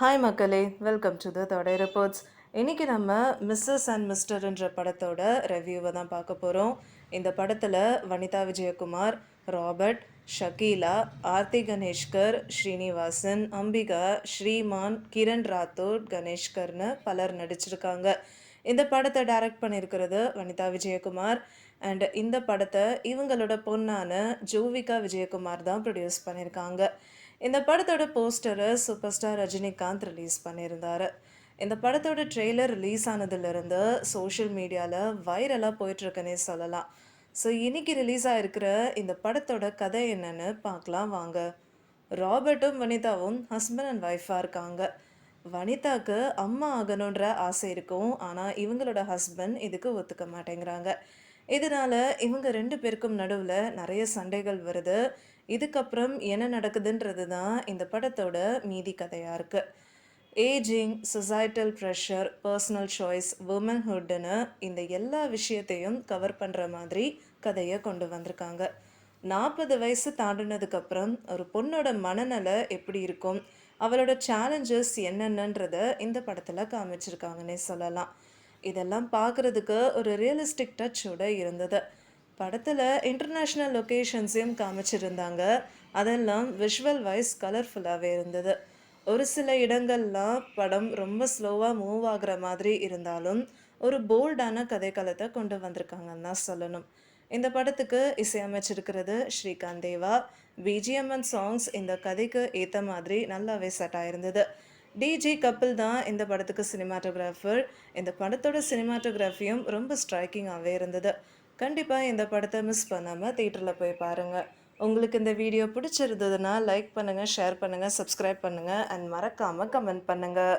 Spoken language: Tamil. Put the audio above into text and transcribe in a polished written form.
ஹாய் மக்களே, வெல்கம் டு த தொடை ரிப்போர்ட்ஸ். இன்றைக்கி நம்ம மிஸ்ஸஸ் அண்ட் மிஸ்டர்ன்ற படத்தோட ரிவ்யூவை தான் பார்க்க போகிறோம். இந்த படத்தில் வனிதா விஜயகுமார், ராபர்ட், ஷகீலா, ஆர்த்தி கணேஷ்கர், ஸ்ரீனிவாசன், அம்பிகா, ஸ்ரீமான், கிரண் ராத்தோட், கணேஷ்கர்னு பலர் நடிச்சிருக்காங்க. இந்த படத்தை டைரக்ட் பண்ணியிருக்கிறது வனிதா விஜயகுமார். அண்ட் இந்த படத்தை இவங்களோட பொண்ணான ஜோவிகா விஜயகுமார் தான் ப்ரொடியூஸ் பண்ணியிருக்காங்க. இந்த படத்தோட போஸ்டரை சூப்பர் ஸ்டார் ரஜினிகாந்த் ரிலீஸ் பண்ணியிருந்தார். இந்த படத்தோட ட்ரெய்லர் ரிலீஸ் ஆனதுலேருந்து சோஷியல் மீடியாவில் வைரலாக போயிட்டுருக்குன்னே சொல்லலாம். ஸோ இன்னைக்கு ரிலீஸ் ஆகிருக்கிற இந்த படத்தோட கதை என்னன்னு பார்க்கலாம் வாங்க. ராபர்ட்டும் வனிதாவும் ஹஸ்பண்ட் அண்ட் ஒய்ஃபாக இருக்காங்க. வனிதாவுக்கு அம்மா ஆகணுன்ற ஆசை இருக்கும், ஆனால் இவங்களோட ஹஸ்பண்ட் இதுக்கு ஒத்துக்க மாட்டேங்கிறாங்க. இதனால் இவங்க ரெண்டு பேருக்கும் நடுவில் நிறைய சண்டைகள் வருது. இதுக்கப்புறம் என்ன நடக்குதுன்றது தான் இந்த படத்தோட மீதி கதையாக இருக்குது. Ageing, societal pressure, personal choice, உமன்ஹுட்னு இந்த எல்லா விஷயத்தையும் கவர் பண்ணுற மாதிரி கதையை கொண்டு வந்திருக்காங்க. 40 வயசு தாண்டினதுக்கப்புறம் ஒரு பொண்ணோட மனநிலை எப்படி இருக்கும், அவளோட சேலஞ்சஸ் என்னென்னன்றத இந்த படத்தில் காமிச்சிருக்காங்கன்னே சொல்லலாம். இதெல்லாம் பார்க்குறதுக்கு ஒரு ரியலிஸ்டிக் டச்சோட இருந்தது. படத்தில் இன்டர்நேஷ்னல் லொக்கேஷன்ஸையும் காமிச்சிருந்தாங்க. அதெல்லாம் விஷுவல் வைஸ் கலர்ஃபுல்லாகவே இருந்தது. ஒரு சில இடங்கள்லாம் படம் ரொம்ப ஸ்லோவாக மூவ் ஆகுற மாதிரி இருந்தாலும் ஒரு போல்டான கதைக்களத்தை கொண்டு வந்திருக்காங்கன்னு தான் சொல்லணும். இந்த படத்துக்கு இசையமைச்சிருக்கிறது ஸ்ரீகாந்த் தேவா. பிஜிஎம்என் சாங்ஸ் இந்த கதைக்கு ஏற்ற மாதிரி நல்லாவே செட் ஆயிருந்தது. டிஜி கபில் தான் இந்த படத்துக்கு சினிமாட்டோகிராஃபர். இந்த படத்தோட சினிமாட்டோகிராஃபியும் ரொம்ப ஸ்ட்ரைக்கிங்காகவே இருந்தது. கண்டிப்பாக இந்த படத்தை மிஸ் பண்ணாமல் தியேட்டரில் போய் பாருங்கள். உங்களுக்கு இந்த வீடியோ பிடிச்சிருந்ததுன்னா லைக் பண்ணுங்கள், ஷேர் பண்ணுங்கள், சப்ஸ்கிரைப் பண்ணுங்கள் அண்ட் மறக்காமல் கமெண்ட் பண்ணுங்கள்.